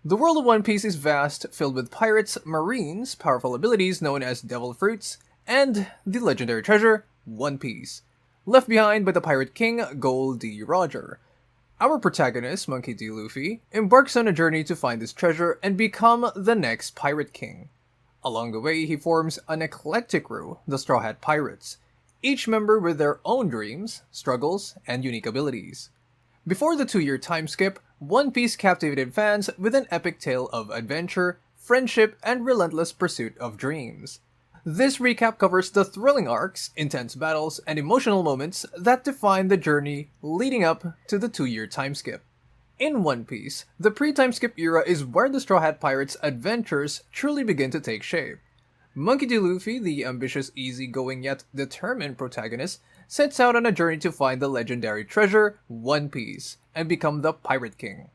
The world of One Piece is vast, filled with pirates, marines, powerful abilities known as devil fruits, and the legendary treasure, One Piece, left behind by the Pirate King Gol D. Roger. Our protagonist, Monkey D. Luffy, embarks on a journey to find this treasure and become the next Pirate King. Along the way, he forms an eclectic crew, the Straw Hat Pirates, each member with their own dreams, struggles, and unique abilities. Before the 2-year time skip, One Piece captivated fans with an epic tale of adventure, friendship, and relentless pursuit of dreams. This recap covers the thrilling arcs, intense battles, and emotional moments that define the journey leading up to the 2-year time skip. In One Piece, the pre-time skip era is where the Straw Hat Pirates' adventures truly begin to take shape. Monkey D. Luffy, the ambitious, easygoing yet determined protagonist, sets out on a journey to find the legendary treasure, One Piece, and become the Pirate King.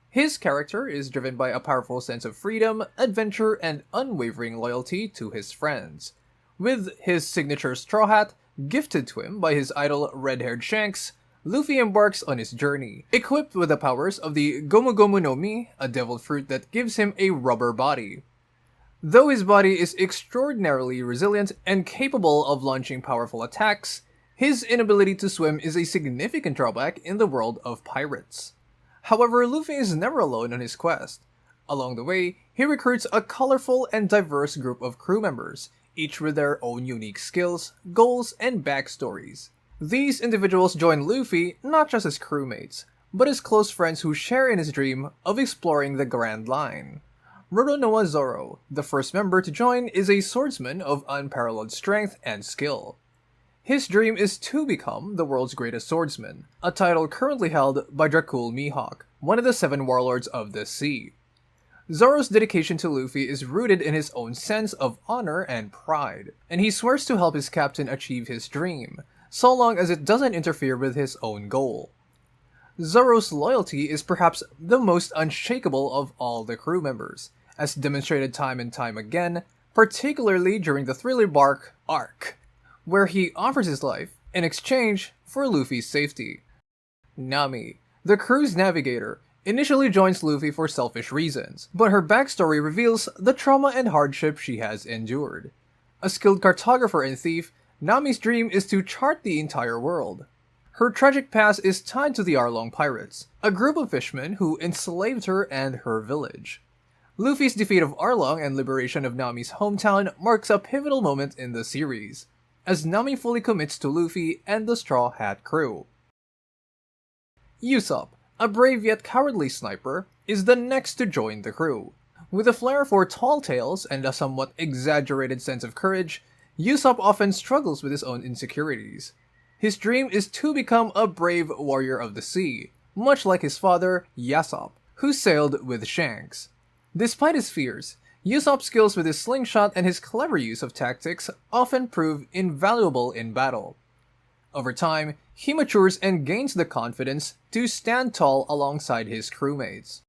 His character is driven by a powerful sense of freedom, adventure, and unwavering loyalty to his friends. With his signature straw hat, gifted to him by his idol red-haired Shanks, Luffy embarks on his journey, equipped with the powers of the Gomu Gomu no Mi, a devil fruit that gives him a rubber body. Though his body is extraordinarily resilient and capable of launching powerful attacks, his inability to swim is a significant drawback in the world of pirates. However, Luffy is never alone on his quest. Along the way, he recruits a colorful and diverse group of crew members, each with their own unique skills, goals, and backstories. These individuals join Luffy not just as crewmates, but as close friends who share in his dream of exploring the Grand Line. Roronoa Zoro, the first member to join, is a swordsman of unparalleled strength and skill. His dream is to become the world's greatest swordsman, a title currently held by Dracul Mihawk, one of the 7 warlords of the sea. Zoro's dedication to Luffy is rooted in his own sense of honor and pride, and he swears to help his captain achieve his dream, so long as it doesn't interfere with his own goal. Zoro's loyalty is perhaps the most unshakable of all the crew members, as demonstrated time and time again, particularly during the Thriller Bark arc, where he offers his life in exchange for Luffy's safety. Nami, the crew's navigator, initially joins Luffy for selfish reasons, but her backstory reveals the trauma and hardship she has endured. A skilled cartographer and thief, Nami's dream is to chart the entire world. Her tragic past is tied to the Arlong Pirates, a group of fishermen who enslaved her and her village. Luffy's defeat of Arlong and liberation of Nami's hometown marks a pivotal moment in the series, as Nami fully commits to Luffy and the Straw Hat crew. Usopp, a brave yet cowardly sniper, is the next to join the crew. With a flair for tall tales and a somewhat exaggerated sense of courage, Usopp often struggles with his own insecurities. His dream is to become a brave warrior of the sea, much like his father, Yasopp, who sailed with Shanks. Despite his fears, Usopp's skills with his slingshot and his clever use of tactics often prove invaluable in battle. Over time, he matures and gains the confidence to stand tall alongside his crewmates.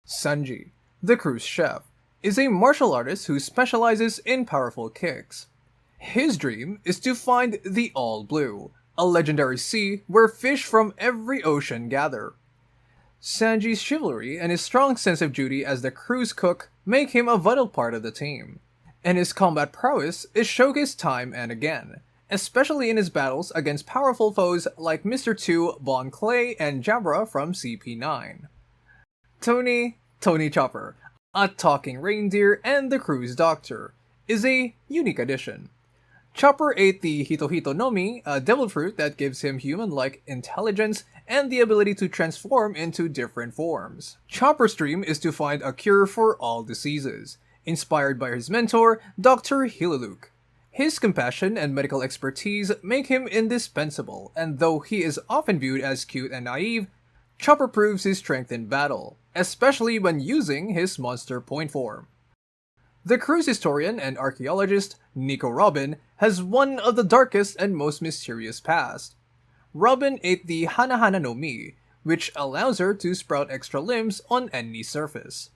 Sanji, the crew's chef, is a martial artist who specializes in powerful kicks. His dream is to find the All Blue, a legendary sea where fish from every ocean gather. Sanji's chivalry and his strong sense of duty as the crew's cook make him a vital part of the team, and his combat prowess is showcased time and again, especially in his battles against powerful foes like Mr. 2, Bon Clay, and Jabra from CP9. Tony Chopper, a talking reindeer and the crew's doctor, is a unique addition. Chopper ate the Hito no Mi, a devil fruit that gives him human-like intelligence and the ability to transform into different forms. Chopper's dream is to find a cure for all diseases, inspired by his mentor, Dr. Hiluluk. His compassion and medical expertise make him indispensable, and though he is often viewed as cute and naive, Chopper proves his strength in battle, especially when using his monster point form. The crew's historian and archaeologist, Nico Robin, has one of the darkest and most mysterious past. Robin ate the Hana no Mi, which allows her to sprout extra limbs on any surface.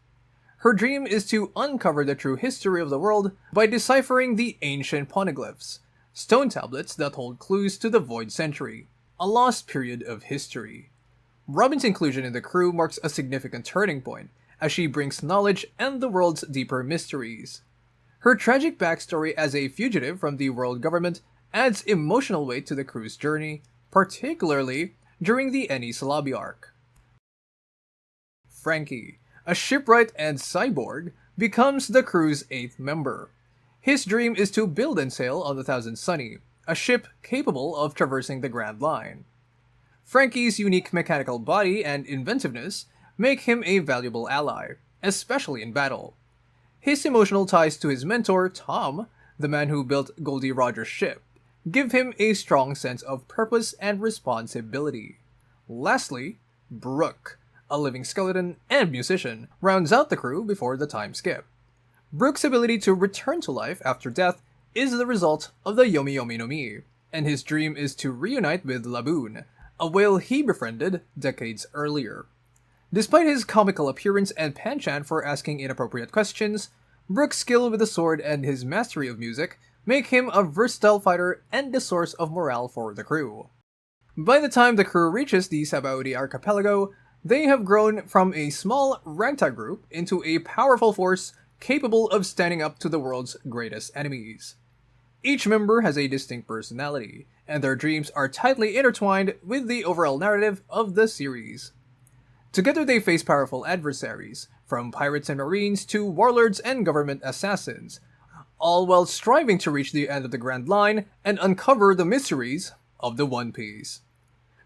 Her dream is to uncover the true history of the world by deciphering the ancient poneglyphs, stone tablets that hold clues to the Void Century, a lost period of history. Robin's inclusion in the crew marks a significant turning point, as she brings knowledge and the world's deeper mysteries. Her tragic backstory as a fugitive from the world government adds emotional weight to the crew's journey, particularly during the Enies Lobby arc. Frankie, a shipwright and cyborg, becomes the crew's 8th member. His dream is to build and sail on the Thousand Sunny, a ship capable of traversing the Grand Line. Frankie's unique mechanical body and inventiveness make him a valuable ally, especially in battle. His emotional ties to his mentor, Tom, the man who built Goldie Roger's ship, give him a strong sense of purpose and responsibility. Lastly, Brooke, a living skeleton and musician, rounds out the crew before the time skip. Brooke's ability to return to life after death is the result of the Yomi Yomi no Mi, and his dream is to reunite with Laboon, a whale he befriended decades earlier. Despite his comical appearance and penchant for asking inappropriate questions, Brooke's skill with the sword and his mastery of music make him a versatile fighter and a source of morale for the crew. By the time the crew reaches the Sabaody archipelago, they have grown from a small ragtag group into a powerful force capable of standing up to the world's greatest enemies. Each member has a distinct personality, and their dreams are tightly intertwined with the overall narrative of the series. Together they face powerful adversaries, from pirates and marines to warlords and government assassins, all while striving to reach the end of the Grand Line and uncover the mysteries of the One Piece.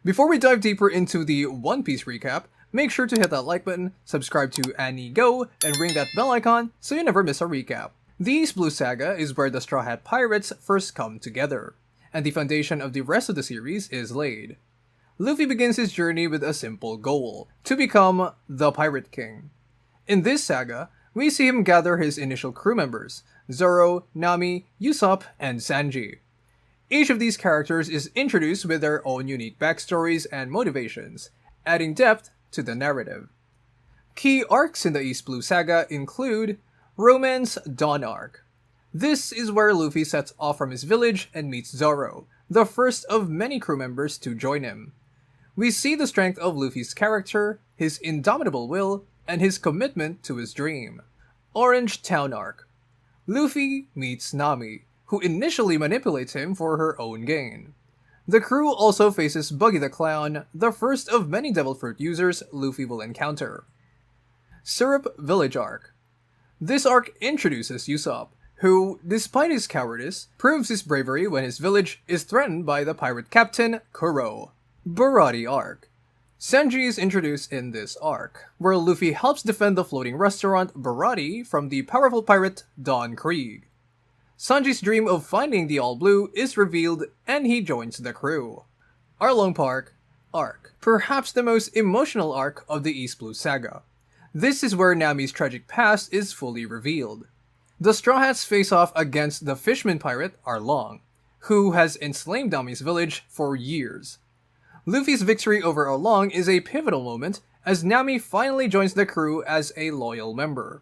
Before we dive deeper into the One Piece recap, make sure to hit that like button, subscribe to Anigo, and ring that bell icon so you never miss a recap. The East Blue Saga is where the Straw Hat Pirates first come together, and the foundation of the rest of the series is laid. Luffy begins his journey with a simple goal, to become the Pirate King. In this saga, we see him gather his initial crew members, Zoro, Nami, Usopp, and Sanji. Each of these characters is introduced with their own unique backstories and motivations, adding depth to the narrative. Key arcs in the East Blue Saga include Romance Dawn Arc. This is where Luffy sets off from his village and meets Zoro, the first of many crew members to join him. We see the strength of Luffy's character, his indomitable will, and his commitment to his dream. Orange Town Arc. Luffy meets Nami, who initially manipulates him for her own gain. The crew also faces Buggy the Clown, the first of many Devil Fruit users Luffy will encounter. Syrup Village Arc. This arc introduces Usopp, who, despite his cowardice, proves his bravery when his village is threatened by the pirate captain, Kuro. Barati Arc. Sanji is introduced in this arc, where Luffy helps defend the floating restaurant Barati from the powerful pirate Don Krieg. Sanji's dream of finding the All Blue is revealed and he joins the crew. Arlong Park Arc. Perhaps the most emotional arc of the East Blue Saga. This is where Nami's tragic past is fully revealed. The Straw Hats face off against the fishman pirate Arlong, who has enslaved Nami's village for years. Luffy's victory over Arlong is a pivotal moment as Nami finally joins the crew as a loyal member.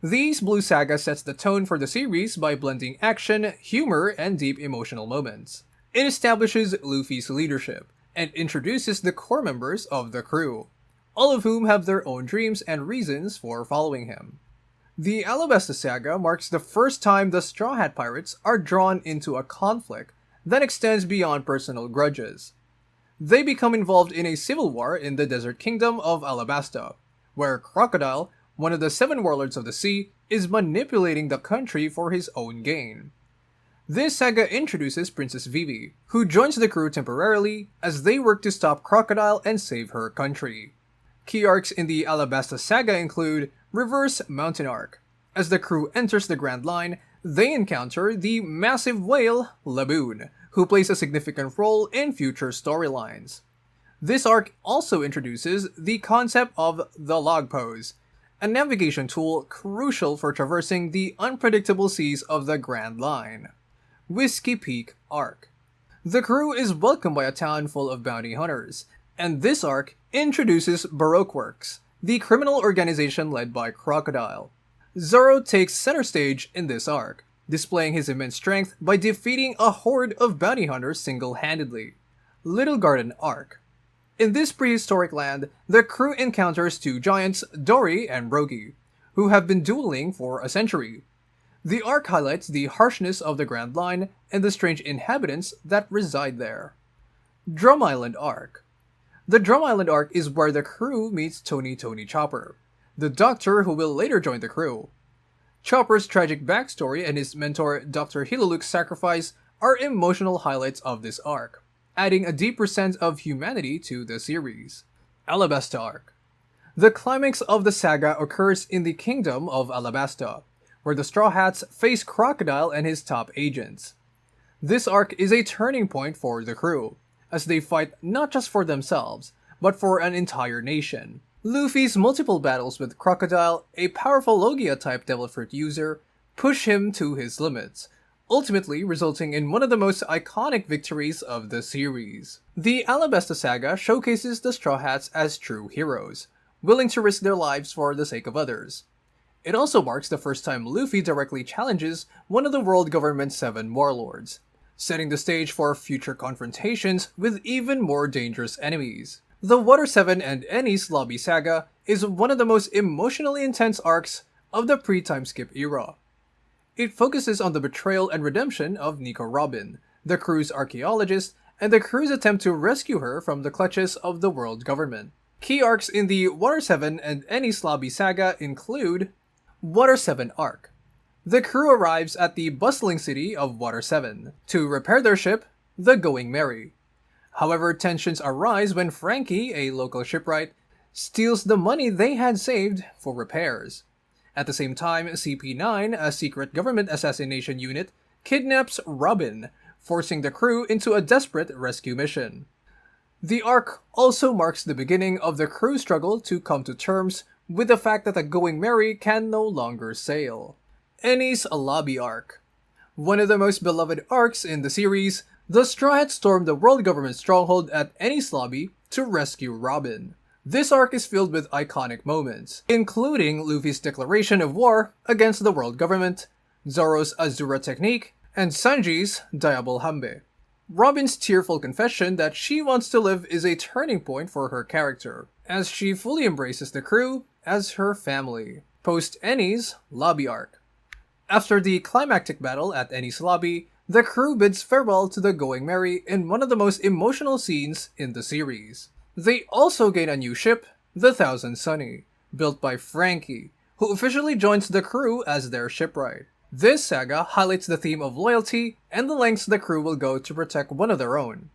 The East Blue Saga sets the tone for the series by blending action, humor, and deep emotional moments. It establishes Luffy's leadership and introduces the core members of the crew, all of whom have their own dreams and reasons for following him. The Alabasta Saga marks the first time the Straw Hat Pirates are drawn into a conflict that extends beyond personal grudges. They become involved in a civil war in the desert kingdom of Alabasta, where Crocodile, one of the 7 warlords of the sea, is manipulating the country for his own gain. This saga introduces Princess Vivi, who joins the crew temporarily as they work to stop Crocodile and save her country. Key arcs in the Alabasta Saga include Reverse Mountain Arc. As the crew enters the Grand Line, they encounter the massive whale, Laboon, who plays a significant role in future storylines. This arc also introduces the concept of the log pose, a navigation tool crucial for traversing the unpredictable seas of the Grand Line. Whiskey Peak Arc. The crew is welcomed by a town full of bounty hunters, and this arc introduces Baroque Works, the criminal organization led by Crocodile. Zoro takes center stage in this arc, displaying his immense strength by defeating a horde of bounty hunters single-handedly. Little Garden Arc. In this prehistoric land, the crew encounters two giants, Dory and Rogi, who have been dueling for a century. The arc highlights the harshness of the Grand Line and the strange inhabitants that reside there. Drum Island Arc. The Drum Island Arc is where the crew meets Tony Chopper, the doctor who will later join the crew. Chopper's tragic backstory and his mentor Dr. Hiluluk's sacrifice are emotional highlights of this arc, adding a deeper sense of humanity to the series. Alabasta Arc. The climax of the saga occurs in the Kingdom of Alabasta, where the Straw Hats face Crocodile and his top agents. This arc is a turning point for the crew, as they fight not just for themselves, but for an entire nation. Luffy's multiple battles with Crocodile, a powerful Logia-type Devil Fruit user, push him to his limits, ultimately resulting in one of the most iconic victories of the series. The Alabasta Saga showcases the Straw Hats as true heroes, willing to risk their lives for the sake of others. It also marks the first time Luffy directly challenges one of the world government's 7 warlords, setting the stage for future confrontations with even more dangerous enemies. The Water 7 and Eni's Lobby Saga is one of the most emotionally intense arcs of the pre-time skip era. It focuses on the betrayal and redemption of Nico Robin, the crew's archaeologist, and the crew's attempt to rescue her from the clutches of the world government. Key arcs in the Water 7 and Eni's Lobby Saga include Water 7 Arc. The crew arrives at the bustling city of Water 7 to repair their ship, the Going Merry. However, tensions arise when Frankie, a local shipwright, steals the money they had saved for repairs. At the same time, CP9, a secret government assassination unit, kidnaps Robin, forcing the crew into a desperate rescue mission. The arc also marks the beginning of the crew's struggle to come to terms with the fact that the Going Merry can no longer sail. Eni's Lobby Arc. One of the most beloved arcs in the series, the Straw Hats storm the world government stronghold at Eni's Lobby to rescue Robin. This arc is filled with iconic moments, including Luffy's declaration of war against the world government, Zoro's Azura technique, and Sanji's Diabol Hambe. Robin's tearful confession that she wants to live is a turning point for her character, as she fully embraces the crew as her family. Post Eni's Lobby Arc. After the climactic battle at Eni's Lobby, the crew bids farewell to the Going Merry in one of the most emotional scenes in the series. They also gain a new ship, the Thousand Sunny, built by Frankie, who officially joins the crew as their shipwright. This saga highlights the theme of loyalty and the lengths the crew will go to protect one of their own.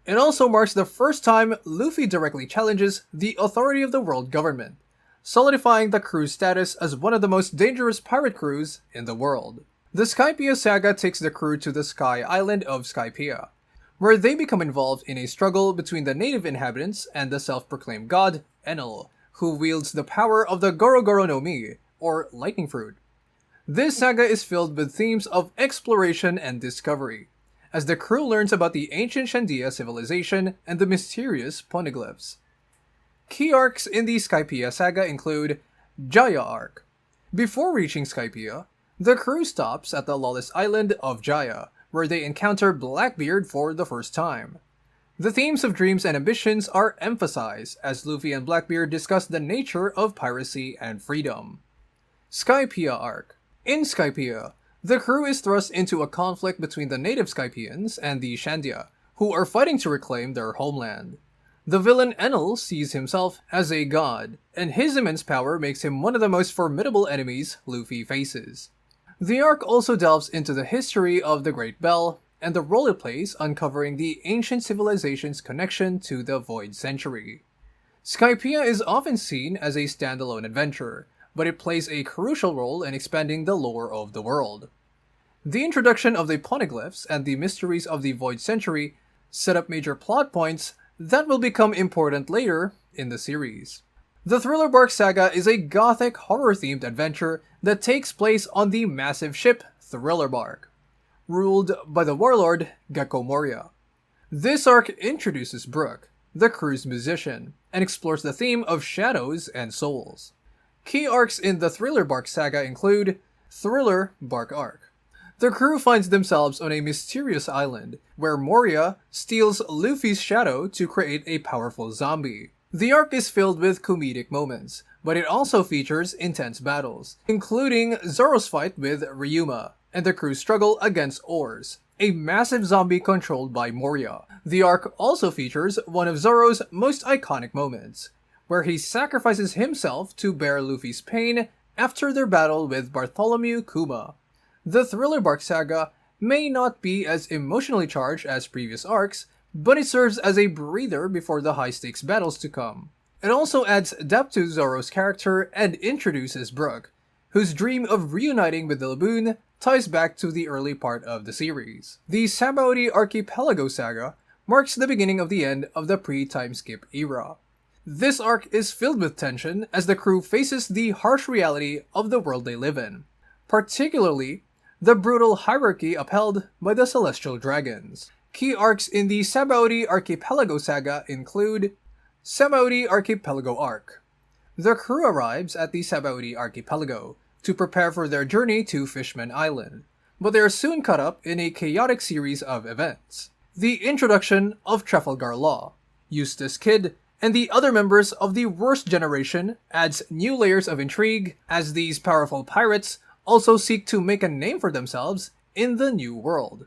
It also marks the first time Luffy directly challenges the authority of the world government, solidifying the crew's status as one of the most dangerous pirate crews in the world. The Skypiea Saga takes the crew to the Sky Island of Skypiea, where they become involved in a struggle between the native inhabitants and the self-proclaimed god, Enel, who wields the power of the Goro Goro no Mi, or lightning fruit. This saga is filled with themes of exploration and discovery, as the crew learns about the ancient Shandia civilization and the mysterious poneglyphs. Key arcs in the Skypiea Saga include Jaya Arc. Before reaching Skypiea, the crew stops at the lawless island of Jaya, where they encounter Blackbeard for the first time. The themes of dreams and ambitions are emphasized as Luffy and Blackbeard discuss the nature of piracy and freedom. Skypiea Arc. In Skypiea, the crew is thrust into a conflict between the native Skypieans and the Shandia, who are fighting to reclaim their homeland. The villain Enel sees himself as a god, and his immense power makes him one of the most formidable enemies Luffy faces. The arc also delves into the history of the Great Bell and the role it plays uncovering the ancient civilization's connection to the Void Century. Skypiea is often seen as a standalone adventure, but it plays a crucial role in expanding the lore of the world. The introduction of the poneglyphs and the mysteries of the Void Century set up major plot points that will become important later in the series. The Thriller Bark Saga is a gothic horror-themed adventure that takes place on the massive ship Thriller Bark, ruled by the warlord Gekko Moria. This arc introduces Brook, the crew's musician, and explores the theme of shadows and souls. Key arcs in the Thriller Bark Saga include Thriller Bark Arc. The crew finds themselves on a mysterious island, where Moria steals Luffy's shadow to create a powerful zombie. The arc is filled with comedic moments, but it also features intense battles, including Zoro's fight with Ryuma, and the crew's struggle against Oars, a massive zombie controlled by Moria. The arc also features one of Zoro's most iconic moments, where he sacrifices himself to bear Luffy's pain after their battle with Bartholomew Kuma. The Thriller Bark saga may not be as emotionally charged as previous arcs, but it serves as a breather before the high-stakes battles to come. It also adds depth to Zoro's character and introduces Brook, whose dream of reuniting with the Laboon ties back to the early part of the series. The Sabaody Archipelago saga marks the beginning of the end of the pre-time skip era. This arc is filled with tension as the crew faces the harsh reality of the world they live in, particularly the brutal hierarchy upheld by the Celestial Dragons. Key arcs in the Sabaody Archipelago saga include Sabaody Archipelago Arc. The crew arrives at the Sabaody Archipelago to prepare for their journey to Fishman Island, but they are soon caught up in a chaotic series of events. The introduction of Trafalgar Law, Eustace Kid, and the other members of the Worst Generation adds new layers of intrigue as these powerful pirates also seek to make a name for themselves in the new world.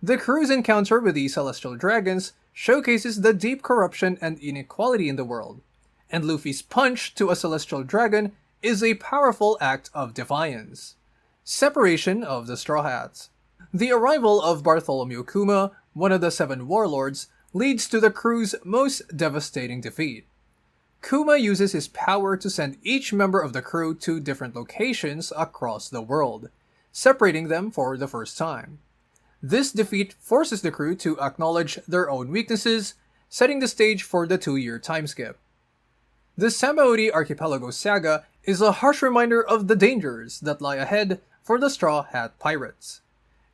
The crew's encounter with the Celestial Dragons showcases the deep corruption and inequality in the world, and Luffy's punch to a Celestial Dragon is a powerful act of defiance. Separation of the Straw Hats. The arrival of Bartholomew Kuma, one of the 7 warlords, leads to the crew's most devastating defeat. Kuma uses his power to send each member of the crew to different locations across the world, separating them for the first time. This defeat forces the crew to acknowledge their own weaknesses, setting the stage for the 2-year time skip. The Sabaody Archipelago saga is a harsh reminder of the dangers that lie ahead for the Straw Hat Pirates.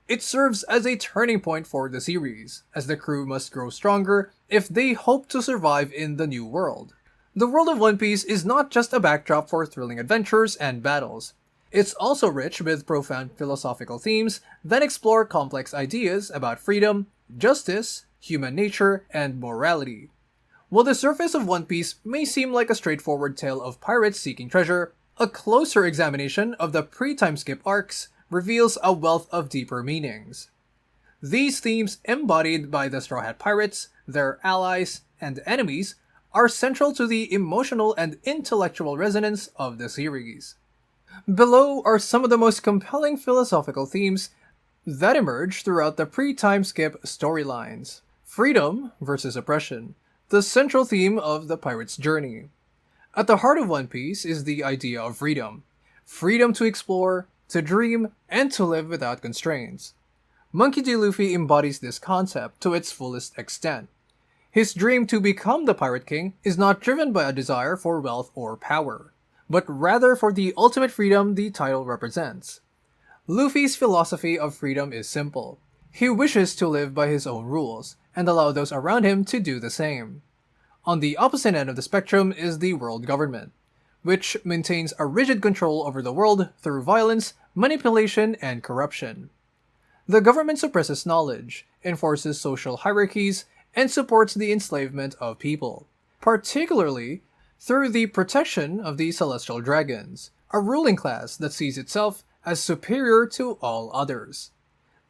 It serves as a turning point for the series, as the crew must grow stronger if they hope to survive in the new world. The world of One Piece is not just a backdrop for thrilling adventures and battles. It's also rich with profound philosophical themes that explore complex ideas about freedom, justice, human nature, and morality. While the surface of One Piece may seem like a straightforward tale of pirates seeking treasure, a closer examination of the pre-time skip arcs reveals a wealth of deeper meanings. These themes, embodied by the Straw Hat Pirates, their allies, and enemies, are central to the emotional and intellectual resonance of the series. Below are some of the most compelling philosophical themes that emerge throughout the pre-time skip storylines. Freedom versus oppression, the central theme of the pirate's journey. At the heart of One Piece is the idea of freedom. Freedom to explore, to dream, and to live without constraints. Monkey D. Luffy embodies this concept to its fullest extent. His dream to become the Pirate King is not driven by a desire for wealth or power, but rather for the ultimate freedom the title represents. Luffy's philosophy of freedom is simple. He wishes to live by his own rules, and allow those around him to do the same. On the opposite end of the spectrum is the world government, which maintains a rigid control over the world through violence, manipulation, and corruption. The government suppresses knowledge, enforces social hierarchies, and supports the enslavement of people, particularly through the protection of the Celestial Dragons, a ruling class that sees itself as superior to all others.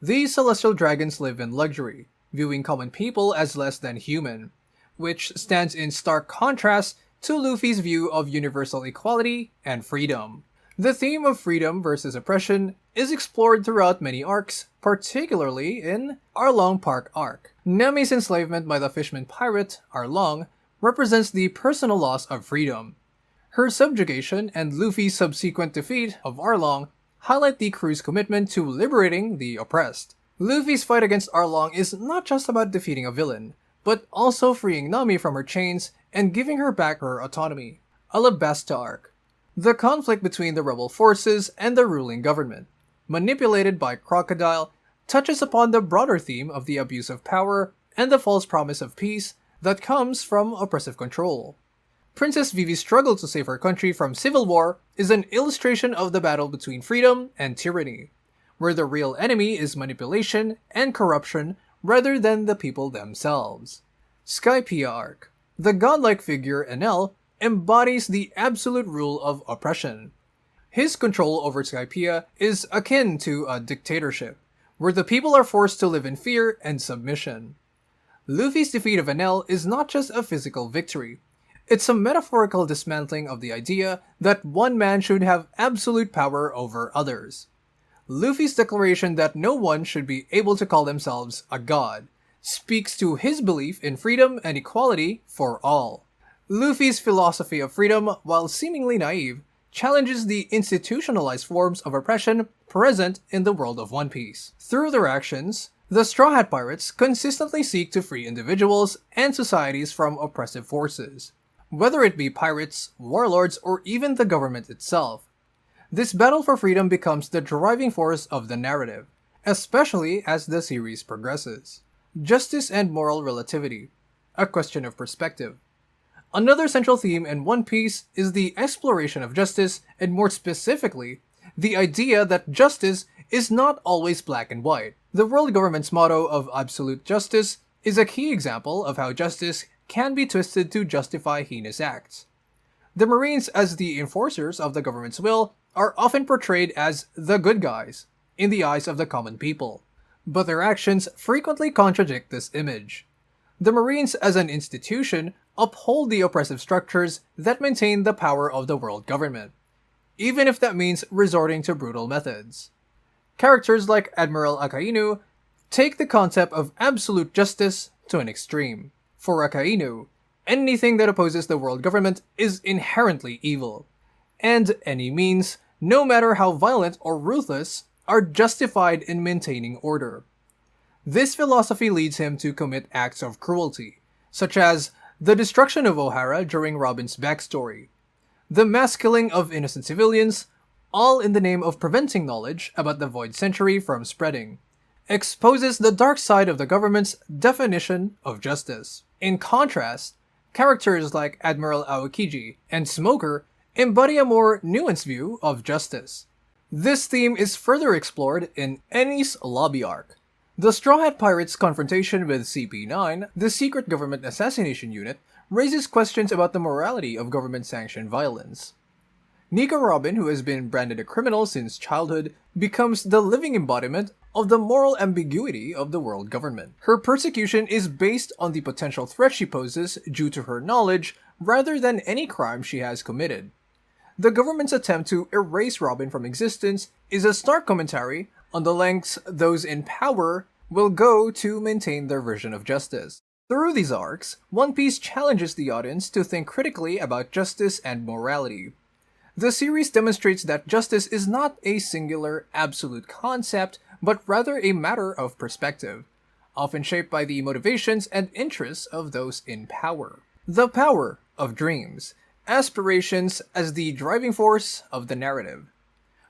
These Celestial Dragons live in luxury, viewing common people as less than human, which stands in stark contrast to Luffy's view of universal equality and freedom. The theme of freedom versus oppression is explored throughout many arcs, particularly in Arlong Park Arc. Nami's enslavement by the fishman pirate, Arlong, represents the personal loss of freedom. Her subjugation and Luffy's subsequent defeat of Arlong highlight the crew's commitment to liberating the oppressed. Luffy's fight against Arlong is not just about defeating a villain, but also freeing Nami from her chains and giving her back her autonomy. Alabasta Arc. The conflict between the rebel forces and the ruling government, manipulated by Crocodile, touches upon the broader theme of the abuse of power and the false promise of peace that comes from oppressive control. Princess Vivi's struggle to save her country from civil war is an illustration of the battle between freedom and tyranny, where the real enemy is manipulation and corruption rather than the people themselves. Skypiea arc. The godlike figure Enel embodies the absolute rule of oppression. His control over Skypiea is akin to a dictatorship, where the people are forced to live in fear and submission. Luffy's defeat of Enel is not just a physical victory. It's a metaphorical dismantling of the idea that one man should have absolute power over others. Luffy's declaration that no one should be able to call themselves a god speaks to his belief in freedom and equality for all. Luffy's philosophy of freedom, while seemingly naive, challenges the institutionalized forms of oppression present in the world of One Piece. Through their actions, the Straw Hat Pirates consistently seek to free individuals and societies from oppressive forces, whether it be pirates, warlords, or even the government itself. This battle for freedom becomes the driving force of the narrative, especially as the series progresses. Justice and moral relativity, a question of perspective. Another central theme in One Piece is the exploration of justice, and more specifically, the idea that justice is not always black and white. The world government's motto of absolute justice is a key example of how justice can be twisted to justify heinous acts. The Marines, as the enforcers of the government's will, are often portrayed as the good guys in the eyes of the common people, but their actions frequently contradict this image. The Marines as an institution uphold the oppressive structures that maintain the power of the world government, even if that means resorting to brutal methods. Characters like Admiral Akainu take the concept of absolute justice to an extreme. For Akainu, anything that opposes the world government is inherently evil, and any means, no matter how violent or ruthless, are justified in maintaining order. This philosophy leads him to commit acts of cruelty, such as the destruction of O'Hara during Robin's backstory, the mass killing of innocent civilians, all in the name of preventing knowledge about the Void Century from spreading, exposes the dark side of the government's definition of justice. In contrast, characters like Admiral Aokiji and Smoker embody a more nuanced view of justice. This theme is further explored in Eni's Lobby arc. The Straw Hat Pirates' confrontation with CP9, the secret government assassination unit, raises questions about the morality of government-sanctioned violence. Nico Robin, who has been branded a criminal since childhood, becomes the living embodiment of the moral ambiguity of the world government. Her persecution is based on the potential threat she poses due to her knowledge rather than any crime she has committed. The government's attempt to erase Robin from existence is a stark commentary on the lengths those in power will go to maintain their version of justice. Through these arcs, One Piece challenges the audience to think critically about justice and morality. The series demonstrates that justice is not a singular, absolute concept, but rather a matter of perspective, often shaped by the motivations and interests of those in power. The power of dreams, aspirations as the driving force of the narrative.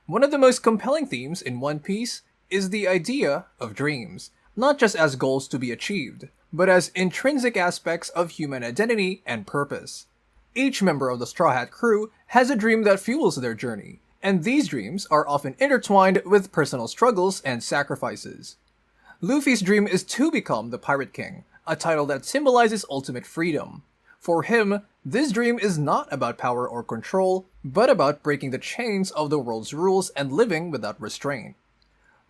One of the most compelling themes in One Piece is the idea of dreams, not just as goals to be achieved, but as intrinsic aspects of human identity and purpose. Each member of the Straw Hat crew has a dream that fuels their journey, and these dreams are often intertwined with personal struggles and sacrifices. Luffy's dream is to become the Pirate King, a title that symbolizes ultimate freedom. For him, this dream is not about power or control, but about breaking the chains of the world's rules and living without restraint.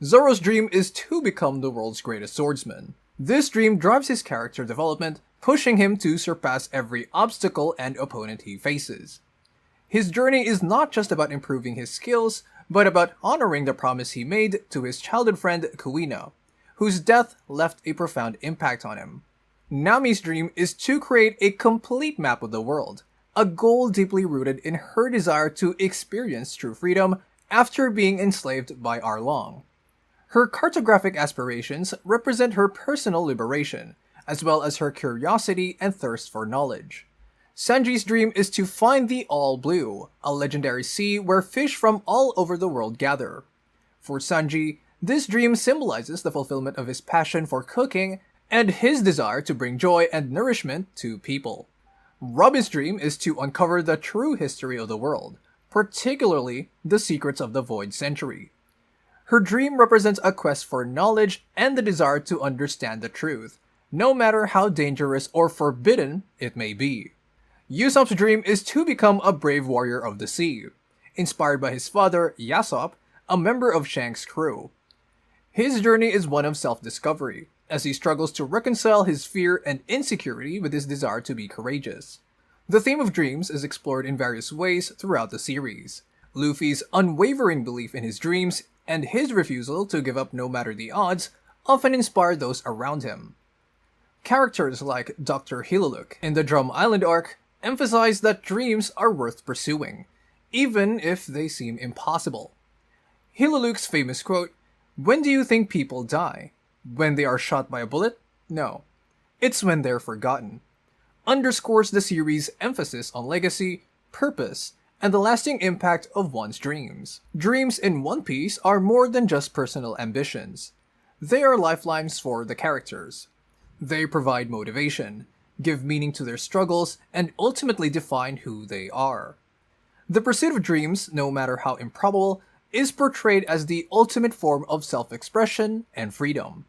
Zoro's dream is to become the world's greatest swordsman. This dream drives his character development, pushing him to surpass every obstacle and opponent he faces. His journey is not just about improving his skills, but about honoring the promise he made to his childhood friend Kuina, whose death left a profound impact on him. Nami's dream is to create a complete map of the world, a goal deeply rooted in her desire to experience true freedom after being enslaved by Arlong. Her cartographic aspirations represent her personal liberation, as well as her curiosity and thirst for knowledge. Sanji's dream is to find the All Blue, a legendary sea where fish from all over the world gather. For Sanji, this dream symbolizes the fulfillment of his passion for cooking and his desire to bring joy and nourishment to people. Robin's dream is to uncover the true history of the world, particularly the secrets of the Void Century. Her dream represents a quest for knowledge and the desire to understand the truth, no matter how dangerous or forbidden it may be. Usopp's dream is to become a brave warrior of the sea, inspired by his father, Yasopp, a member of Shanks' crew. His journey is one of self-discovery, as he struggles to reconcile his fear and insecurity with his desire to be courageous. The theme of dreams is explored in various ways throughout the series. Luffy's unwavering belief in his dreams and his refusal to give up no matter the odds often inspire those around him. Characters like Dr. Hiluluk in the Drum Island arc emphasize that dreams are worth pursuing, even if they seem impossible. Hiluluk's famous quote, "When do you think people die? When they are shot by a bullet? No. It's when they're forgotten," underscores the series' emphasis on legacy, purpose, and the lasting impact of one's dreams. Dreams in One Piece are more than just personal ambitions. They are lifelines for the characters. They provide motivation, give meaning to their struggles, and ultimately define who they are. The pursuit of dreams, no matter how improbable, is portrayed as the ultimate form of self-expression and freedom.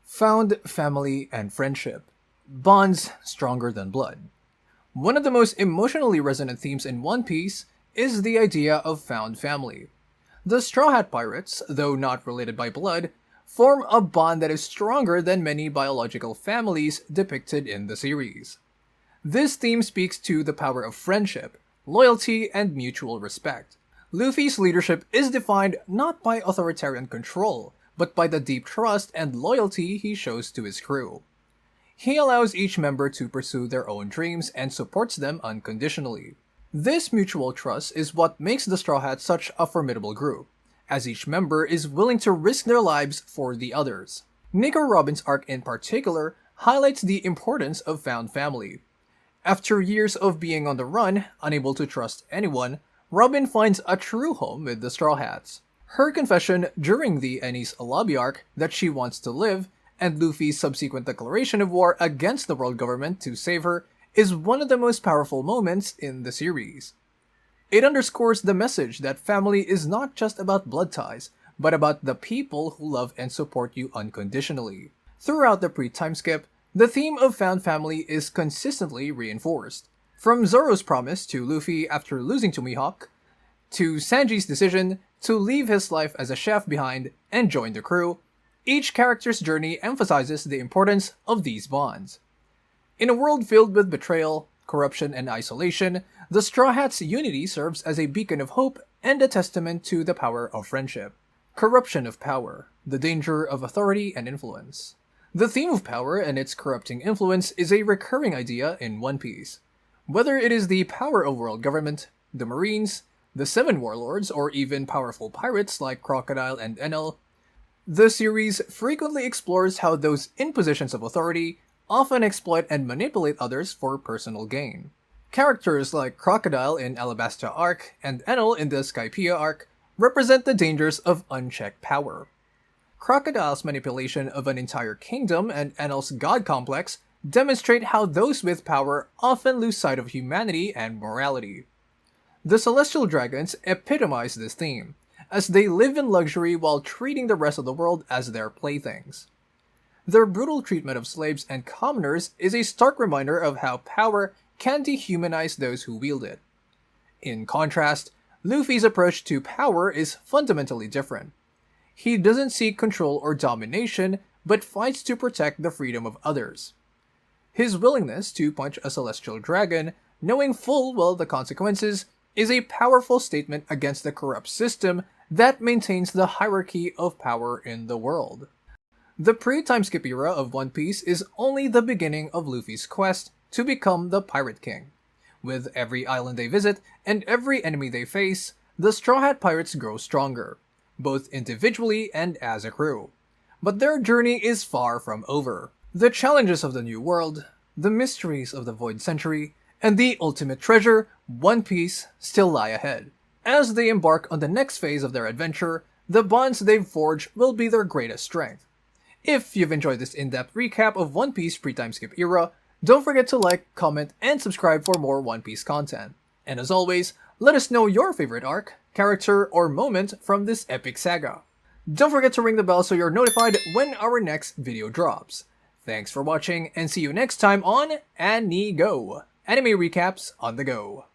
Found family and friendship. Bonds stronger than blood. One of the most emotionally resonant themes in One Piece is the idea of found family. The Straw Hat Pirates, though not related by blood, form a bond that is stronger than many biological families depicted in the series. This theme speaks to the power of friendship, loyalty, and mutual respect. Luffy's leadership is defined not by authoritarian control, but by the deep trust and loyalty he shows to his crew. He allows each member to pursue their own dreams and supports them unconditionally. This mutual trust is what makes the Straw Hats such a formidable group, as each member is willing to risk their lives for the others. Nico Robin's arc in particular highlights the importance of found family. After years of being on the run, unable to trust anyone, Robin finds a true home with the Straw Hats. Her confession during the Enies Lobby arc that she wants to live, and Luffy's subsequent declaration of war against the world government to save her, is one of the most powerful moments in the series. It underscores the message that family is not just about blood ties, but about the people who love and support you unconditionally. Throughout the pre-time skip, the theme of found family is consistently reinforced. From Zoro's promise to Luffy after losing to Mihawk, to Sanji's decision to leave his life as a chef behind and join the crew, each character's journey emphasizes the importance of these bonds. In a world filled with betrayal, corruption, and isolation, the Straw Hats' unity serves as a beacon of hope and a testament to the power of friendship. Corruption of power, the danger of authority and influence. The theme of power and its corrupting influence is a recurring idea in One Piece. Whether it is the power of world government, the Marines, the Seven Warlords, or even powerful pirates like Crocodile and Enel, the series frequently explores how those in positions of authority often exploit and manipulate others for personal gain. Characters like Crocodile in Alabasta arc and Enel in the Skypiea arc represent the dangers of unchecked power. Crocodile's manipulation of an entire kingdom and Enel's god complex demonstrate how those with power often lose sight of humanity and morality. The Celestial Dragons epitomize this theme, as they live in luxury while treating the rest of the world as their playthings. Their brutal treatment of slaves and commoners is a stark reminder of how power can dehumanize those who wield it. In contrast, Luffy's approach to power is fundamentally different. He doesn't seek control or domination, but fights to protect the freedom of others. His willingness to punch a celestial dragon, knowing full well the consequences, is a powerful statement against the corrupt system that maintains the hierarchy of power in the world. The pre-time skip era of One Piece is only the beginning of Luffy's quest to become the Pirate King. With every island they visit and every enemy they face, the Straw Hat Pirates grow stronger, both individually and as a crew. But their journey is far from over. The challenges of the New World, the mysteries of the Void Century, and the ultimate treasure, One Piece, still lie ahead. As they embark on the next phase of their adventure, the bonds they've forged will be their greatest strength. If you've enjoyed this in-depth recap of One Piece pre-time skip era, don't forget to like, comment, and subscribe for more One Piece content. And as always, let us know your favorite arc, character, or moment from this epic saga. Don't forget to ring the bell so you're notified when our next video drops. Thanks for watching and see you next time on Anigo, anime recaps on the go.